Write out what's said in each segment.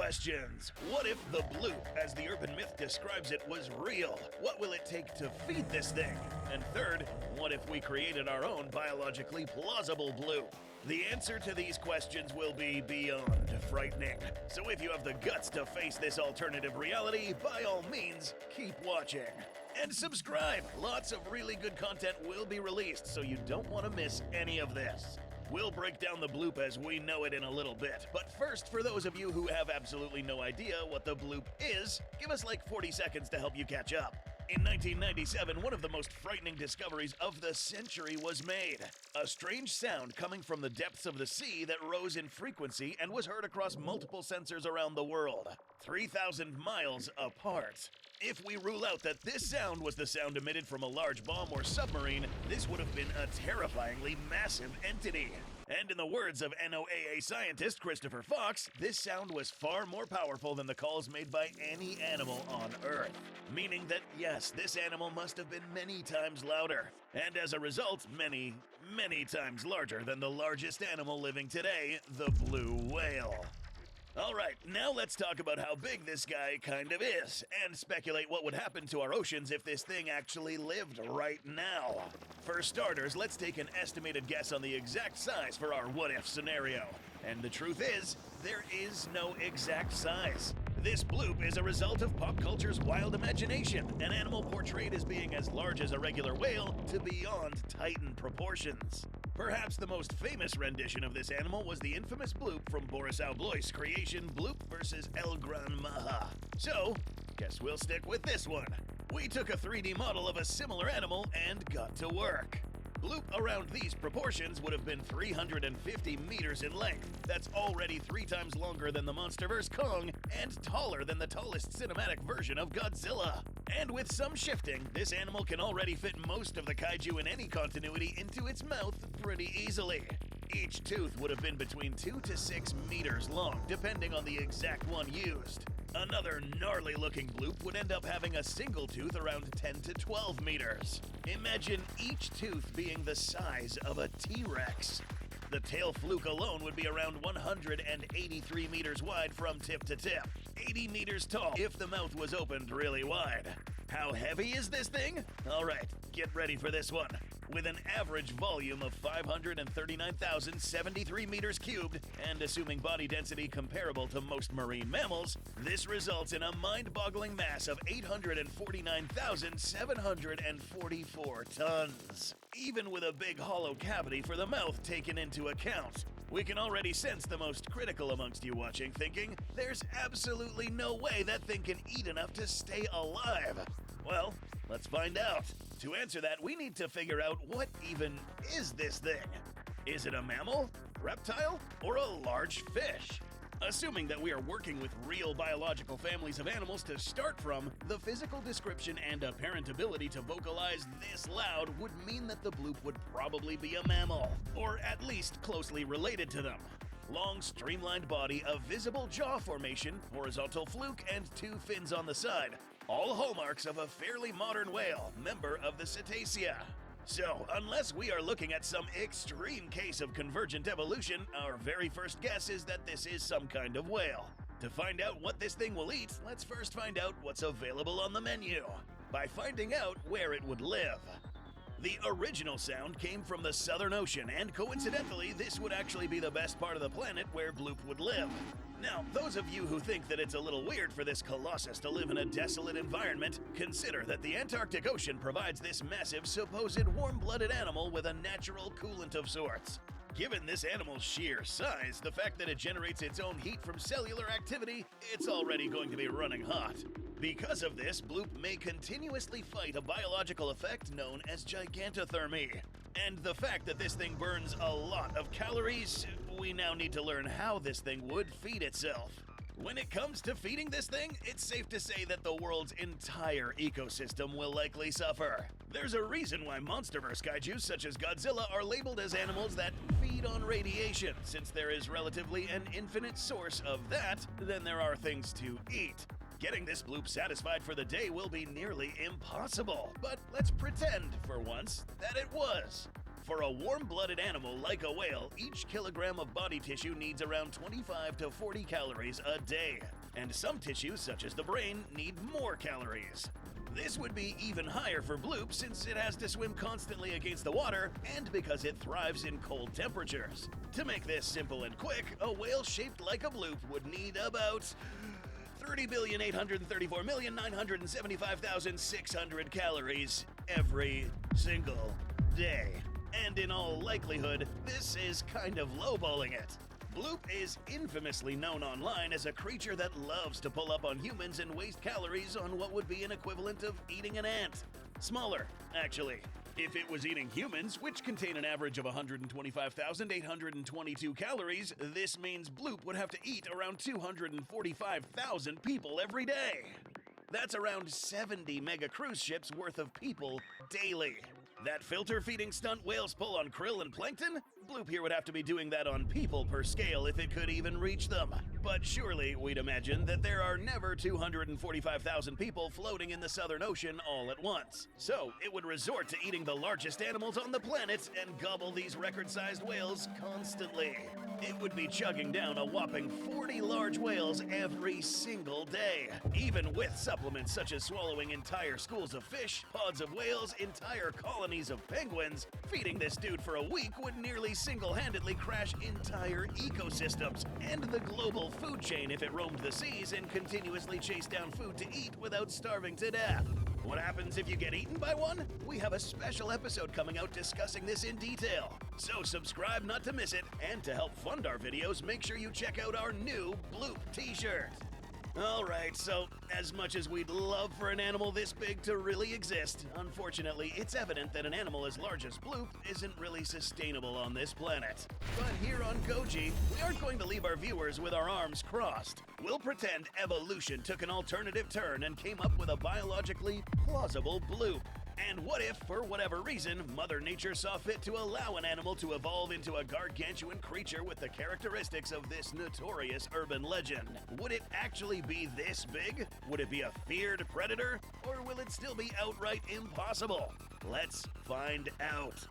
questions. What if the bloop, as the urban myth describes it, was real? What will it take to feed this thing? And third, what if we created our own biologically plausible bloop? The answer to these questions will be beyond frightening. So if you have the guts to face this alternative reality, by all means, keep watching. And subscribe! Lots of really good content will be released, so you don't want to miss any of this. We'll break down the bloop as we know it in a little bit, but first, for those of you who have absolutely no idea what the bloop is, give us like 40 seconds to help you catch up. In 1997, one of the most frightening discoveries of the century was made. A strange sound coming from the depths of the sea that rose in frequency and was heard across multiple sensors around the world, 3,000 miles apart. If we rule out that this sound was the sound emitted from a large bomb or submarine, this would have been a terrifyingly massive entity. And in the words of NOAA scientist Christopher Fox, this sound was far more powerful than the calls made by any animal on Earth. Meaning that, yes, this animal must have been many times louder, and as a result, many, many times larger than the largest animal living today, the blue whale. Alright, now let's talk about how big this guy kind of is, and speculate what would happen to our oceans if this thing actually lived right now. For starters, let's take an estimated guess on the exact size for our what-if scenario. And the truth is, there is no exact size. This bloop is a result of pop culture's wild imagination, an animal portrayed as being as large as a regular whale to beyond titan proportions. Perhaps the most famous rendition of this animal was the infamous bloop from Boris Albois' creation Bloop vs. El Gran Maha. So, guess we'll stick with this one. We took a 3D model of a similar animal and got to work. Bloop around these proportions would have been 350 meters in length. That's already 3 times longer than the MonsterVerse Kong and taller than the tallest cinematic version of Godzilla. And with some shifting, this animal can already fit most of the kaiju in any continuity into its mouth pretty easily. Each tooth would have been between 2 to 6 meters long, depending on the exact one used. Another gnarly-looking bloop would end up having a single tooth around 10 to 12 meters. Imagine each tooth being the size of a T-Rex. The tail fluke alone would be around 183 meters wide from tip to tip, 80 meters tall if the mouth was opened really wide. How heavy is this thing? Alright, get ready for this one. With an average volume of 539,073 meters cubed, and assuming body density comparable to most marine mammals, this results in a mind-boggling mass of 849,744 tons. Even with a big hollow cavity for the mouth taken into account. We can already sense the most critical amongst you watching thinking, there's absolutely no way that thing can eat enough to stay alive. Well, let's find out. To answer that, we need to figure out what even is this thing. Is it a mammal, reptile, or a large fish? Assuming that we are working with real biological families of animals to start from, the physical description and apparent ability to vocalize this loud would mean that the bloop would probably be a mammal, or at least closely related to them. Long, streamlined body, a visible jaw formation, horizontal fluke, and 2 fins on the side. All hallmarks of a fairly modern whale, member of the Cetacea. So, unless we are looking at some extreme case of convergent evolution, our very first guess is that this is some kind of whale. To find out what this thing will eat, let's first find out what's available on the menu, by finding out where it would live. The original sound came from the Southern Ocean, and coincidentally, this would actually be the best part of the planet where bloop would live. Now, those of you who think that it's a little weird for this colossus to live in a desolate environment, consider that the Antarctic Ocean provides this massive, supposed warm-blooded animal with a natural coolant of sorts. Given this animal's sheer size, the fact that it generates its own heat from cellular activity, it's already going to be running hot. Because of this, bloop may continuously fight a biological effect known as gigantothermy. And the fact that this thing burns a lot of calories, we now need to learn how this thing would feed itself. When it comes to feeding this thing, it's safe to say that the world's entire ecosystem will likely suffer. There's a reason why MonsterVerse kaiju such as Godzilla are labeled as animals that feed on radiation, since there is relatively an infinite source of that than there are things to eat. Getting this bloop satisfied for the day will be nearly impossible, but let's pretend, for once, that it was. For a warm-blooded animal like a whale, each kilogram of body tissue needs around 25 to 40 calories a day. And some tissues, such as the brain, need more calories. This would be even higher for bloop since it has to swim constantly against the water and because it thrives in cold temperatures. To make this simple and quick, a whale shaped like a bloop would need about 30,834,975,600 calories every single day. And in all likelihood, this is kind of lowballing it. Bloop is infamously known online as a creature that loves to pull up on humans and waste calories on what would be an equivalent of eating an ant. Smaller, actually. If it was eating humans, which contain an average of 125,822 calories, this means Bloop would have to eat around 245,000 people every day. That's around 70 mega cruise ships worth of people daily. That filter-feeding stunt whales pull on krill and plankton? Bloop here would have to be doing that on people per scale if it could even reach them. But surely we'd imagine that there are never 245,000 people floating in the Southern Ocean all at once. So it would resort to eating the largest animals on the planet and gobble these record-sized whales constantly. It would be chugging down a whopping 40 large whales every single day, even with supplements such as swallowing entire schools of fish, pods of whales, entire colonies of penguins. Feeding this dude for a week would nearly single-handedly crash entire ecosystems and the global food chain if it roamed the seas and continuously chased down food to eat without starving to death. What happens if you get eaten by one? We have a special episode coming out discussing this in detail. So subscribe not to miss it, and to help fund our videos, make sure you check out our new Bloop t-shirt. Alright, so as much as we'd love for an animal this big to really exist, unfortunately it's evident that an animal as large as Bloop isn't really sustainable on this planet. But here on Goji, we aren't going to leave our viewers with our arms crossed. We'll pretend evolution took an alternative turn and came up with a biologically plausible Bloop. And what if, for whatever reason, Mother Nature saw fit to allow an animal to evolve into a gargantuan creature with the characteristics of this notorious urban legend? Would it actually be this big? Would it be a feared predator? Or will it still be outright impossible? Let's find out.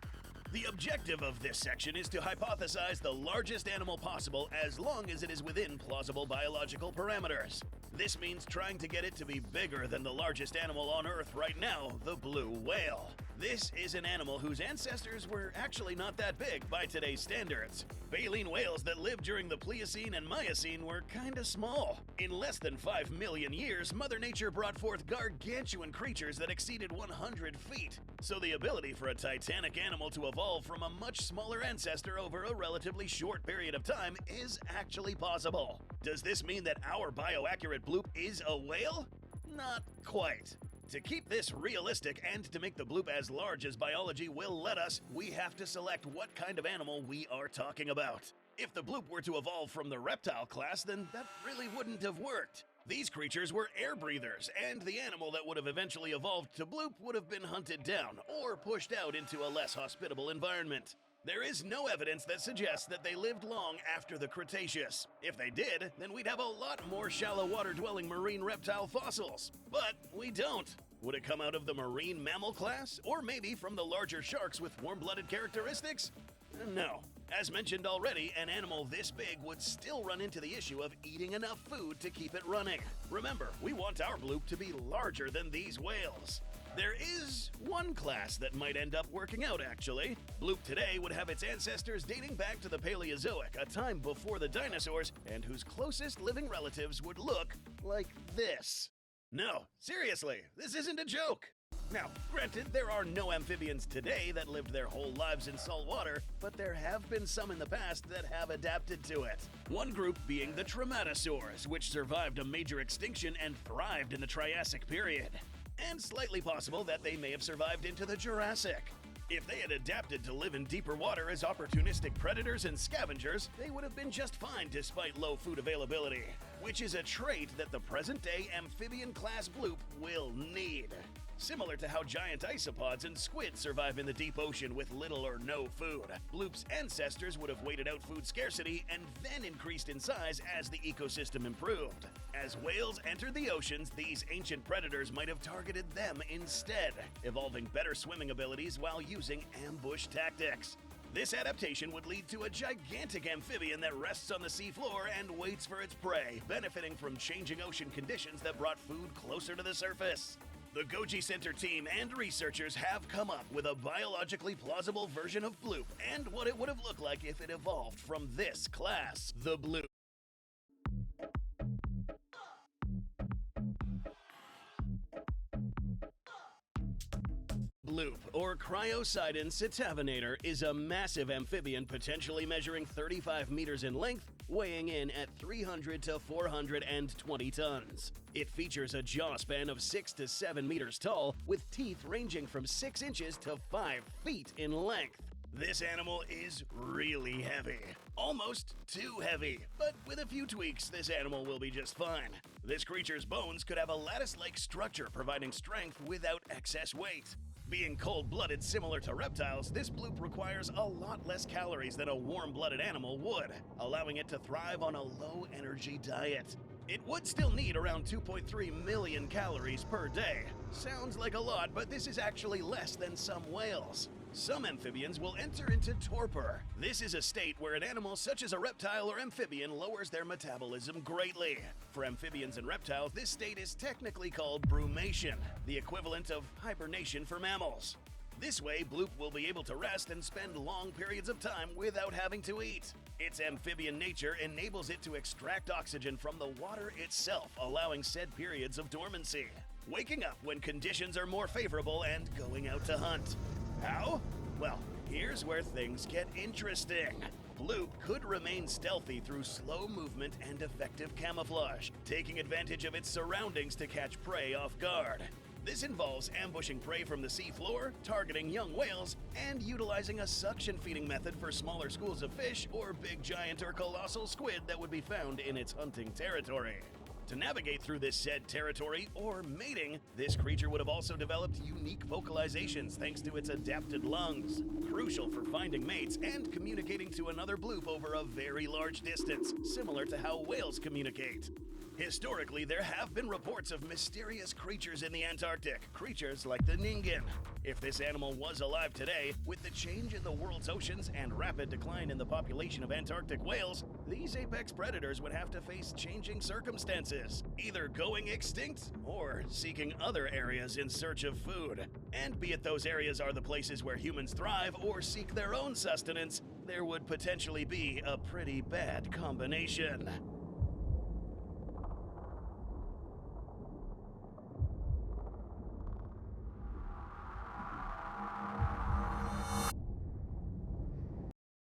The objective of this section is to hypothesize the largest animal possible as long as it is within plausible biological parameters. This means trying to get it to be bigger than the largest animal on Earth right now, the blue whale. This is an animal whose ancestors were actually not that big by today's standards. Baleen whales that lived during the Pliocene and Miocene were kinda small. In less than 5 million years, Mother Nature brought forth gargantuan creatures that exceeded 100 feet. So the ability for a titanic animal to evolve from a much smaller ancestor over a relatively short period of time is actually possible. Does this mean that our bioaccurate bloop is a whale? Not quite. To keep this realistic and to make the bloop as large as biology will let us, we have to select what kind of animal we are talking about. If the bloop were to evolve from the reptile class, then that really wouldn't have worked. These creatures were air breathers, and the animal that would have eventually evolved to bloop would have been hunted down or pushed out into a less hospitable environment. There is no evidence that suggests that they lived long after the Cretaceous. If they did, then we'd have a lot more shallow water-dwelling marine reptile fossils. But we don't. Would it come out of the marine mammal class? Or maybe from the larger sharks with warm-blooded characteristics? No. As mentioned already, an animal this big would still run into the issue of eating enough food to keep it running. Remember, we want our bloop to be larger than these whales. There is one class that might end up working out, actually. Bloop today would have its ancestors dating back to the Paleozoic, a time before the dinosaurs, and whose closest living relatives would look like this. No, seriously, this isn't a joke. Now, granted, there are no amphibians today that lived their whole lives in salt water, but there have been some in the past that have adapted to it. One group being the Trematosaurs, which survived a major extinction and thrived in the Triassic period. And slightly possible that they may have survived into the Jurassic. If they had adapted to live in deeper water as opportunistic predators and scavengers, they would have been just fine despite low food availability, which is a trait that the present-day amphibian-class bloop will need. Similar to how giant isopods and squid survive in the deep ocean with little or no food, bloop's ancestors would have waited out food scarcity and then increased in size as the ecosystem improved. As whales entered the oceans, these ancient predators might have targeted them instead, evolving better swimming abilities while using ambush tactics. This adaptation would lead to a gigantic amphibian that rests on the seafloor and waits for its prey, benefiting from changing ocean conditions that brought food closer to the surface. The Goji Center team and researchers have come up with a biologically plausible version of bloop and what it would have looked like if it evolved from this class, the bloop. Bloop, or Cryocidon citavinator, is a massive amphibian potentially measuring 35 meters in length, weighing in at 300 to 420 tons. It features a jaw span of 6 to 7 meters tall, with teeth ranging from 6 inches to 5 feet in length. This animal is really heavy. Almost too heavy, but with a few tweaks, this animal will be just fine. This creature's bones could have a lattice-like structure providing strength without excess weight. Being cold-blooded similar to reptiles, this bloop requires a lot less calories than a warm-blooded animal would, allowing it to thrive on a low-energy diet. It would still need around 2.3 million calories per day. Sounds like a lot, but this is actually less than some whales. Some amphibians will enter into torpor. This is a state where an animal such as a reptile or amphibian lowers their metabolism greatly. For amphibians and reptiles, this state is technically called brumation, the equivalent of hibernation for mammals. This way, bloop will be able to rest and spend long periods of time without having to eat. Its amphibian nature enables it to extract oxygen from the water itself, allowing said periods of dormancy, waking up when conditions are more favorable and going out to hunt. How? Well, here's where things get interesting. Bloop could remain stealthy through slow movement and effective camouflage, taking advantage of its surroundings to catch prey off guard. This involves ambushing prey from the seafloor, targeting young whales, and utilizing a suction feeding method for smaller schools of fish or big giant or colossal squid that would be found in its hunting territory. To navigate through this said territory, or mating, this creature would have also developed unique vocalizations thanks to its adapted lungs, crucial for finding mates and communicating to another bloop over a very large distance, similar to how whales communicate. Historically, there have been reports of mysterious creatures in the Antarctic, creatures like the Ningen. If this animal was alive today, with the change in the world's oceans and rapid decline in the population of Antarctic whales, these apex predators would have to face changing circumstances, either going extinct or seeking other areas in search of food. And be it those areas are the places where humans thrive or seek their own sustenance, there would potentially be a pretty bad combination.